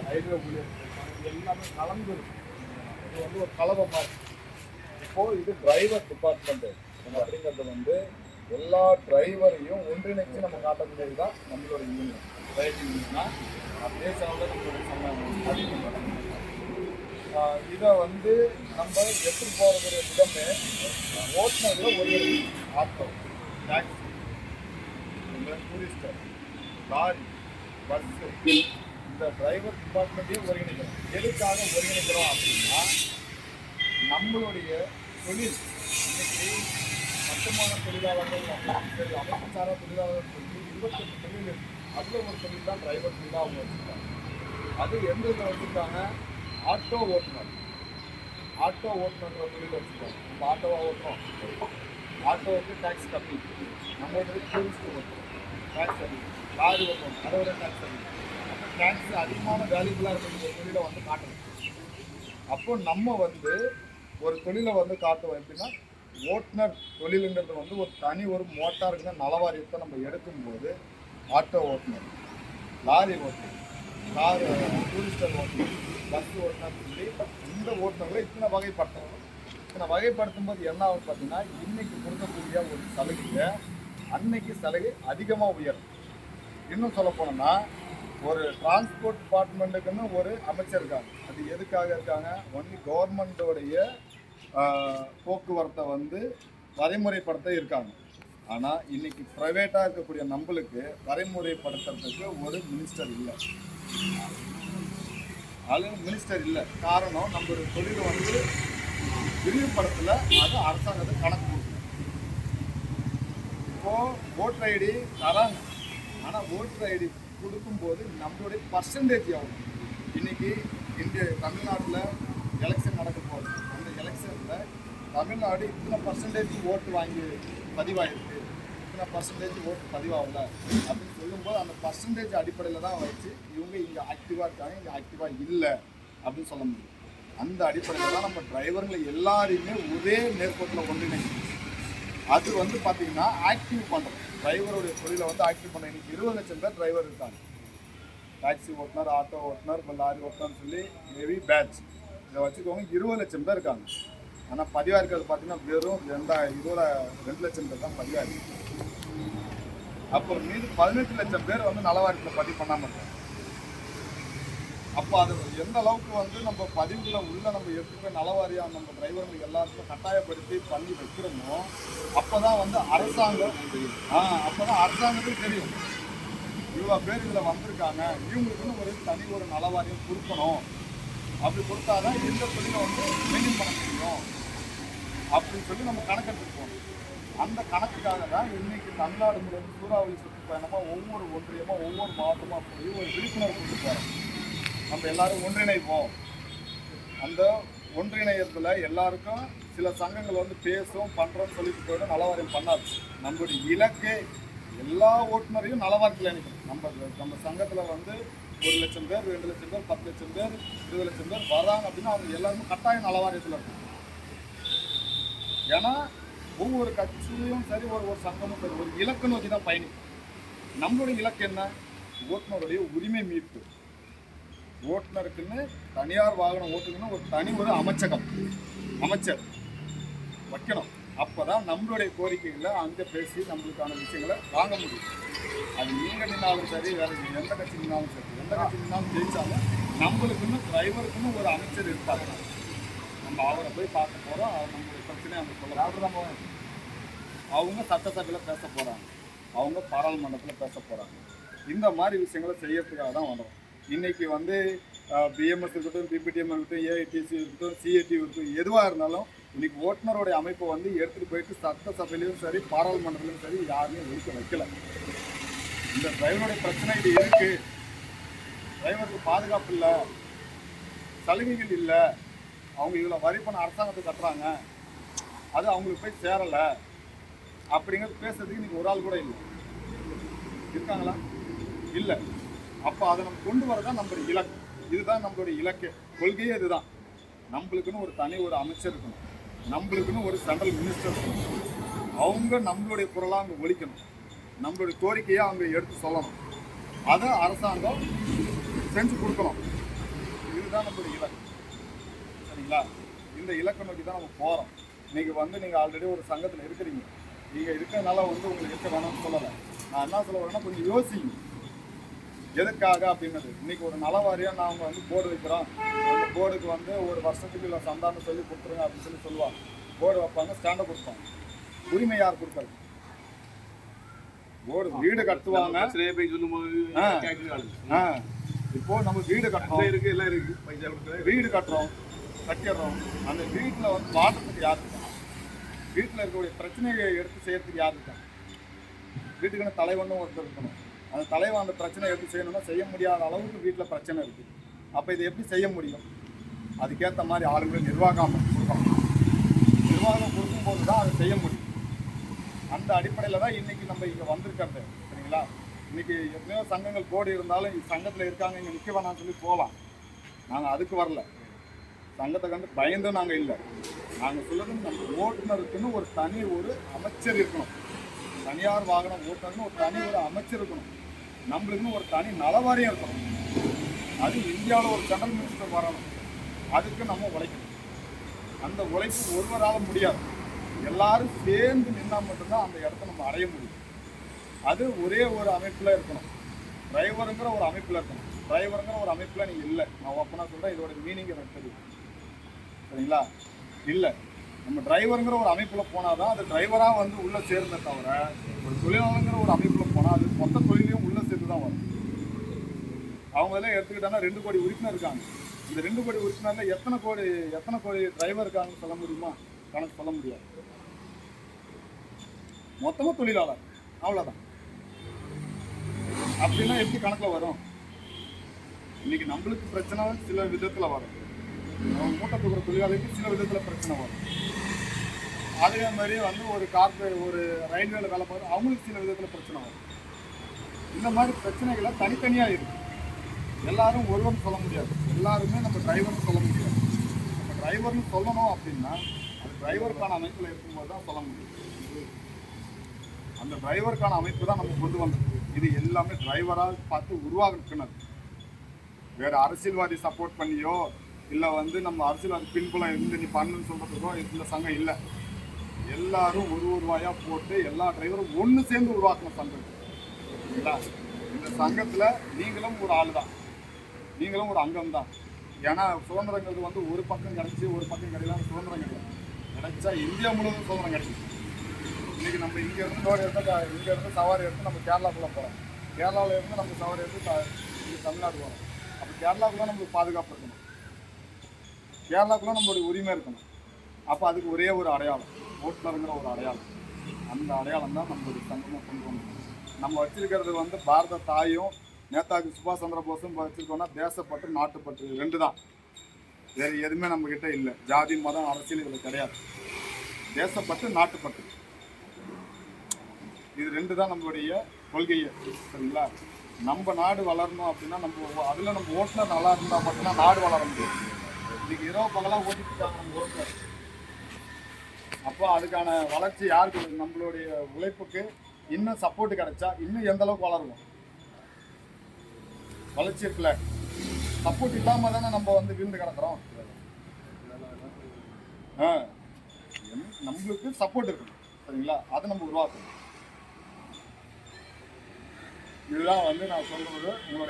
Railway ஊழியர்கள் இருப்பாங்க. இது எல்லாமே கலந்து இருக்கும். இது வந்து ஒரு கலவை மாதிரி. இப்போது இது டிரைவர் டிபார்ட்மெண்ட்டு அப்படிங்கிறது வந்து எல்லா டிரைவரையும் ஒன்றிணைச்சு நம்ம காட்டக்கூடியது தான் நம்மளோட யூனியன். ரயில் யூனியன்னா அதே சார்ந்த நம்மளோட சங்கம். இதை வந்து நம்ம எடுத்துட்டு போகிற விதமே ஓட்டுநர்களை ஒரு auto, taxi, Tourister, lorry, bus, இந்த டிரைவர் டிபார்ட்மெண்ட்டையும் ஒருங்கிணைக்கிறோம். எதுக்காக ஒருங்கிணைக்கிறோம் அப்படின்னா நம்மளுடைய தொழில் இன்னைக்கு கட்டுமான தொழிலாளர்கள் சரி அமைப்பு சாரா தொழிலாளர்கள் சொல்லி 28 தொழில் இருக்குது. அதில் ஒரு தொழில் தான் டிரைவர் தொழிலாக அவங்க வச்சுருக்காங்க. அது எந்த இதில் வச்சுருக்காங்க? ஆட்டோ ஓட்டுநர். ஆட்டோ ஓட்டுநர் தொழில் வச்சுருக்காங்க. நம்ம ஆட்டோவாக ஓட்டுறோம். ஆட்டோவுக்கு டேக்ஸ் கம்மி. நம்ம வந்து டூரிஸ்ட் ஓட்டுறோம், டேக்ஸ் கம்மி. லாரி ஓட்டுறோம், அதோட டேக்ஸ் கம்மி. அப்போ டேக்ஸ் அதிகமான வேல்யூபுளாக இருக்கக்கூடிய தொழிலை வந்து காட்டணும். அப்போ நம்ம வந்து ஒரு தொழிலை வந்து காட்டுவோம். எப்படின்னா ஓட்டுநர் தொழிலுங்கிறது வந்து ஒரு தனி ஒரு மோட்டாருக்குன்னா நலவாரியத்தை நம்ம எடுக்கும்போது ஆட்டோ ஓட்டுநர், லாரி ஓட்டுநர், கார் டூரிஸ்டர் ஓட்டுநர், பஸ் ஓட்டுநர் சொல்லி இந்த ஓட்டுநர்களை இத்தனை வகைப்படுத்தணும். இத்தனை வகைப்படுத்தும் போது என்ன ஆகும் பார்த்தீங்கன்னா இன்னைக்கு கொடுக்கக்கூடிய ஒரு சலுகையை அன்னைக்கு சலுகை அதிகமாக உயரும். இன்னும் சொல்ல போனோம்னா ஒரு டிரான்ஸ்போர்ட் டிபார்ட்மெண்ட்டுக்குன்னு ஒரு அமைச்சர் இருக்காங்க. அது எதுக்காக இருக்காங்க? ஒன்லி கவர்மெண்ட்டோடைய போக்குவரத்தை வந்து வரைமுறைப்படுத்த இருக்காங்க. ஆனால் இன்னைக்கு ப்ரைவேட்டாக இருக்கக்கூடிய நம்மளுக்கு வரைமுறைப்படுத்துறதுக்கு ஒரு மினிஸ்டர் இல்லை. மினிஸ்டர் இல்லை. காரணம் நம்மளுடைய தொழிலை வந்து விரிவுபடுத்தலை. அது அரசாங்கத்துக்கு கணக்கு கொடுக்கணும். இப்போது ஓட்டர் ஐடி தராங்க. ஆனால் ஓட்டர் ஐடி கொடுக்கும்போது நம்மளுடைய பர்சன்டேஜ் ஆகும். இன்றைக்கி இந்திய தமிழ்நாட்டில் எலெக்ஷன் நடக்க போகுது. அந்த எலெக்ஷனில் தமிழ்நாடு இத்தனை பர்சன்டேஜ் ஓட்டு வாங்கி பதிவாயிருக்கு, இத்தனை பர்சன்டேஜ் ஓட்டு பதிவாகல அப்படின்னு சொல்லும்போது அந்த பர்சன்டேஜ் அடிப்படையில் தான் வச்சு இவங்க இங்கே ஆக்டிவாக இருக்காங்க, இங்கே ஆக்டிவாக இல்லை அப்படின்னு சொல்ல முடியும். அந்த அடிப்படையில் தான் நம்ம டிரைவர்களை எல்லாரையுமே ஒரே நேர்கோட்டில் ஒன்றிணைக்கணும். அது வந்து பார்த்திங்கன்னா ஆக்டிவ் பண்ணுறோம். டிரைவருடைய தொழிலை வந்து ஆக்டிவ் பண்ண இன்றைக்கி 20 லட்சம் பேர் டிரைவர் இருக்காங்க. டாக்ஸி ஓட்டுநர், ஆட்டோ ஓட்டுநர், இப்போ லாரி ஓட்டுநர்னு சொல்லி ஹெவி பேட்ச் இதை வச்சுக்கோங்க. 20 லட்சம் பேர் இருக்காங்க. ஆனால் பதிவாக இருக்கிறது பார்த்தீங்கன்னா வெறும் 2 லட்சம் பேர் தான் பதிவாக இருக்குது. அப்புறம் மீது 18 லட்சம் பேர் வந்து நலவாரியத்தில் பதிவு பண்ணாமல் இருக்காங்க. அப்போ அது எந்த அளவுக்கு வந்து நம்ம பதிவுகளை உள்ள நம்ம எடுத்துக்கிற நலவாரியாக நம்ம டிரைவர்களுக்கு எல்லாருக்கும் கட்டாயப்படுத்தி பண்ணி வைக்கிறோமோ அப்போ தான் வந்து அரசாங்கத்துக்கு தெரியும் இவ்வளோ பேர் இதில் வந்திருக்காங்க, இவங்களுக்குன்னு ஒரு தனி ஒரு நலவாரியம் கொடுக்கணும். அப்படி கொடுத்தாதான் எந்த தொழிலை வந்து மெயின்டைன் பண்ண முடியும் அப்படின்னு சொல்லி நம்ம கணக்கெடுத்துட்டு போகணும். அந்த கணக்குக்காக தான் இன்னைக்கு தமிழ்நாடு முழுவதும் சூறாவளி சுற்றுப்பயணமாக ஒவ்வொரு ஒன்றியமாக ஒவ்வொரு மாவட்டமாக போய் ஒரு விழிப்புணர்வு கொடுத்து போகிறோம். நம்ம எல்லாரும் ஒன்றிணைப்போம். அந்த ஒன்றிணையத்தில் எல்லாருக்கும் சில சங்கங்கள் வந்து பேசும் பண்ணுறோன்னு சொல்லிட்டு போய்ட்டு நலவாரியம் பண்ணாது. நம்மளுடைய இலக்கே எல்லா ஓட்டுநரையும் நலவாரியத்தில் இணைக்கணும். நம்ம சங்கத்தில் வந்து 1 லட்சம் பேர், 2 லட்சம் பேர், 10 லட்சம் பேர், 20 லட்சம் பேர் வராங்க அப்படின்னா அவங்க எல்லாருமே கட்டாயம் நலவாரியத்தில் இருக்கும். ஏன்னா ஒவ்வொரு கட்சியும் சரி ஒரு சங்கமும் சரி ஒரு இலக்கு நோக்கி தான் பயணிக்கும். நம்மளுடைய இலக்கு என்ன? ஓட்டுநருடைய உரிமை மீட்பு. ஓட்டுநருக்குன்னு தனியார் வாகனம் ஓட்டுக்குன்னு ஒரு தனி ஒரு அமைச்சர் வைக்கணும். அப்போ தான் நம்மளுடைய கோரிக்கைகளை அங்கே பேசி நம்மளுக்கான விஷயங்களை வாங்க முடியும். அது நீங்கள் நின்னாலும் சரி, வேறு எந்த கட்சி நின்னாலும் சரி, எந்த கட்சி நின்னாலும் ஜெயிச்சாலும் நம்மளுக்குன்னு டிரைவருக்குன்னு ஒரு அமைச்சர் இருப்பாங்க. நம்ம அவரை போய் பார்க்க போகிறோம். நம்மளுடைய பிரச்சனையை அவங்க சொல்ல, அவங்க சட்டசபையில் பேச போகிறாங்க, அவங்க பாராளுமன்றத்தில் பேச போகிறாங்க. இந்த மாதிரி விஷயங்களை செய்யறதுக்காக தான் வரோம். இன்றைக்கி வந்து பிஎம்எஸ் இருக்கட்டும், பிபிடிஎம் இருக்கட்டும், ஏஐடிசி இருக்கட்டும், சிஏடி இருக்கட்டும், எதுவாக இருந்தாலும் இன்றைக்கி ஓட்டுநருடைய அமைப்பை வந்து எடுத்துகிட்டு போயிட்டு சட்டசபையிலையும் சரி பாராளுமன்றத்திலையும் சரி யாருமே ஒழிக்க வைக்கல. இந்த டிரைவருடைய பிரச்சனை இது இருக்குது. டிரைவருக்கு பாதுகாப்பு இல்லை, சலுகைகள் இல்லை, அவங்க இதில் வரி பண்ண அரசாங்கத்துக்கு கட்டுறாங்க, அது அவங்களுக்கு போய் சேரலை அப்படிங்கிறது பேசுறதுக்கு இன்றைக்கி ஒரு ஆள் கூட இல்லை. இருக்காங்களா? இல்லை. அப்போ அதை நம்ம கொண்டு வரதான் நம்மளுடைய இலக்கு. இதுதான் நம்மளுடைய இலக்கு. கொள்கையே இதுதான். நம்மளுக்குன்னு ஒரு தனி ஒரு அமைச்சர் இருக்கணும், நம்மளுக்குன்னு ஒரு சென்ட்ரல் மினிஸ்டர் இருக்கணும். அவங்க நம்மளுடைய குரலாக அங்கே ஒழிக்கணும், நம்மளுடைய கோரிக்கையை அவங்க எடுத்து சொல்லணும். அதை அரசாங்கம் செஞ்சு கொடுக்கணும். இதுதான் நம்மளுடைய இலக்கு. சரிங்களா? இந்த இலக்கை நோக்கி தான் நம்ம போகிறோம். இன்னைக்கு வந்து நீங்கள் ஆல்ரெடி ஒரு சங்கத்தில் இருக்கிறீங்க. நீங்கள் இருக்கிறதுனால வந்து உங்களுக்கு இருக்க வேணும்னு சொல்லலை. நான் என்ன சொல்ல வரேன்னா, கொஞ்சம் யோசிங்க எதுக்காக அப்படின்னது. இன்னைக்கு ஒரு நலவாரியாக நாங்கள் வந்து போர்டு வைக்கிறோம், அந்த போர்டுக்கு வந்து ஒரு வருஷத்துக்கு இல்லை சந்தான்னு சொல்லி கொடுத்துருங்க அப்படின்னு சொல்லுவாங்க. போர்டு வைப்பாங்க, ஸ்டாண்டை கொடுப்பாங்க. உரிமை யார் கொடுப்பாரு? போர்டு வீடு கட்டுவாங்க. இப்போ நம்ம வீடு கட்டுறோம், இருக்கு எல்லாம் இருக்கு, வீடு கட்டுறோம், கட்டிடுறோம். அந்த வீட்டில் வந்து வாட்டத்துக்கு யார் இருக்கா? வீட்டில் இருக்கக்கூடிய பிரச்சனையை எடுத்து செய்யறதுக்கு யார் இருக்கா? வீட்டுக்குன்னு தலைவனும் ஒருத்தர் இருக்கணும். அந்த தலைவன் அந்த பிரச்சனை எப்படி செய்யணும்னா செய்ய முடியாத அளவுக்கு வீட்டில் பிரச்சனை இருக்குது. அப்போ இதை எப்படி செய்ய முடியும்? அதுக்கேற்ற மாதிரி ஆளுங்களை நிர்வாகம் கொடுக்கணும். நிர்வாகம் கொடுக்கும்போது தான் அதை செய்ய முடியும். அந்த அடிப்படையில் தான் இன்றைக்கி நம்ம இங்கே வந்திருக்கிறது. சரிங்களா? இன்றைக்கி எத்தனையோ சங்கங்கள் கோடி இருந்தாலும் சங்கத்தில் இருக்காங்க, இங்கே நிற்க வேணாம்னு சொல்லி போகலாம். நாங்கள் அதுக்கு வரல. சங்கத்தை கண்டு பயந்தும் நாங்கள் இல்லை. நாங்கள் சொல்லுறது நம்ம ஓட்டுநருக்குன்னு ஒரு தனி ஒரு அமைச்சர் இருக்கணும். தனியார் வாகனம் ஓட்டுநர்னு ஒரு தனி ஒரு அமைச்சர் இருக்கணும். நம்மளுக்குன்னு ஒரு தனி நலவாரியம் இருக்கணும். அது இந்தியாவில் ஒரு சென்ட்ரல் மினிஸ்டர் வரணும். அதுக்கு நம்ம உழைக்கணும். அந்த உழைப்பு ஒருவரால் முடியாது. எல்லாரும் சேர்ந்து நின்னால் மட்டும்தான் அந்த இடத்த நம்ம அடைய முடியும். அது ஒரே ஒரு அமைப்பில் இருக்கணும். டிரைவருங்கிற ஒரு அமைப்பில் இருக்கணும். டிரைவருங்கிற ஒரு அமைப்பில் நீங்கள் இல்லை. நான் ஓப்பனாக சொல்கிறேன், இதோட மீனிங் எனக்கு தெரியும். சரிங்களா? இல்லை, நம்ம டிரைவருங்கிற ஒரு அமைப்பில் போனால் தான் அது டிரைவராக வந்து உள்ளே சேர்ந்த தவிர ஒரு தொழிலாளங்கிற ஒரு அமைப்பில் போனால் அது மொத்த தொழிலையும் உள்ளே சேர்த்து தான் வரும். அவங்க எல்லாம் எடுத்துக்கிட்டாங்கன்னா 2 கோடி உறுப்பினர் இருக்காங்க. இந்த 2 கோடி உறுப்பினரில் எத்தனை கோடி டிரைவர் இருக்காங்கன்னு சொல்ல முடியுமா? கணக்கு சொல்ல முடியாது. மொத்தமாக தொழிலாளர் அவ்வளோதான். அப்படின்னா எப்படி கணக்கில் வரும்? இன்னைக்கு நம்மளுக்கு பிரச்சனை சில விதத்தில் வரும். மூட்டை தூக்குற தொழிலாளருக்கு சில விதத்தில் பிரச்சனை வரும். அதே மாதிரி வந்து ஒரு ரயில்வேல வேலை பார்த்து அவங்களுக்கு சில விதத்தில் பிரச்சனை வரும். இந்த மாதிரி பிரச்சனைகளை தனித்தனியாக இருக்கு. எல்லாரும் ஒருவன் சொல்ல முடியாது. எல்லாருமே நம்ம டிரைவர்னு சொல்ல முடியாது. நம்ம டிரைவர்னு சொல்லணும் அப்படின்னா அது டிரைவருக்கான அமைப்பில் இருக்கும்போது தான் சொல்ல முடியும். அந்த டிரைவருக்கான அமைப்பு தான் நம்ம கொண்டு வந்தது. இது எல்லாமே டிரைவராக பார்த்து உருவாக்குனது. வேறு அரசியல்வாதி சப்போர்ட் பண்ணியோ இல்லை வந்து நம்ம அரசியல்வாதி பின்புலம் இருந்து நீ பண்ணுன்னு சொல்கிறதுக்கோ இந்த சங்கம் இல்லை. எல்லாரும் ஒரு ரூபாயாக போட்டு எல்லா டிரைவரும் ஒன்று சேர்ந்து உருவாக்கின சங்கம். சரிங்களா? இந்த சங்கத்தில் நீங்களும் ஒரு ஆள் தான், நீங்களும் ஒரு அங்கம் தான். ஏன்னா சுதந்திரங்கிறது வந்து ஒரு பக்கம் கிடைச்சி ஒரு பக்கம் கிடையாது. சுதந்திரம் கிடையாது. கிடைச்சா இந்தியா முழுவதும் சுதந்திரம் கிடைக்கும். இன்றைக்கி நம்ம இங்கேருந்து சவாரி எடுத்து நம்ம கேரளாக்குள்ளே போகிறோம். கேரளாவில் இருந்து நம்ம சவாரி எடுத்து இங்கே தமிழ்நாடு போகிறோம். அப்போ கேரளாக்குள்ளே நம்மளுக்கு பாதுகாப்பு இருக்கணும். கேரளாக்குள்ளே நம்மளுடைய உரிமை இருக்கணும். அப்போ அதுக்கு ஒரே ஒரு அடையாளம், ஓட்டுநருங்கிற ஒரு அடையாளம். அந்த அடையாளம் தான் நம்மளுடைய சங்கமாக கொண்டு வரணும். நம்ம வச்சிருக்கிறது வந்து பாரத தாயும் நேதாஜி சுபாஷ் சந்திர போஸும் வச்சுருக்கோன்னா தேசப்பற்று நாட்டுப்பற்று 2 தான். வேறு எதுவுமே நம்மக்கிட்ட இல்லை. ஜாதி மதம் அரசியல் இதில் கிடையாது. தேசப்பற்று நாட்டுப்பற்று இது 2 தான் நம்மளுடைய கொள்கையை. சரிங்களா? நம்ம நாடு வளரணும் அப்படின்னா அதில் நம்ம ஓட்டுநர் நல்லா இருந்தால் மட்டும்தான் நாடு வளர முடியும். இன்றைக்கி இரவு பகலாக ஓட்டிட்டு இருக்காங்க நம்ம ஓட்டுநர். அப்போ அதுக்கான வளர்ச்சி யாருக்கு? நம்மளுடைய உழைப்புக்கு இன்னும் சப்போர்ட் கிடைச்சா இன்னும் எந்த அளவுக்கு வளருவோம்? வளர்ச்சி இருக்குல்ல. சப்போர்ட் இல்லாமல் தானே நம்ம வந்து வீழ்ந்து கிடக்குறோம். நம்மளுக்கு சப்போர்ட் இருக்கணும். சரிங்களா? அதை நம்ம உருவாக்கணும். இதுதான் வந்து நான் சொல்றது. உங்களுடைய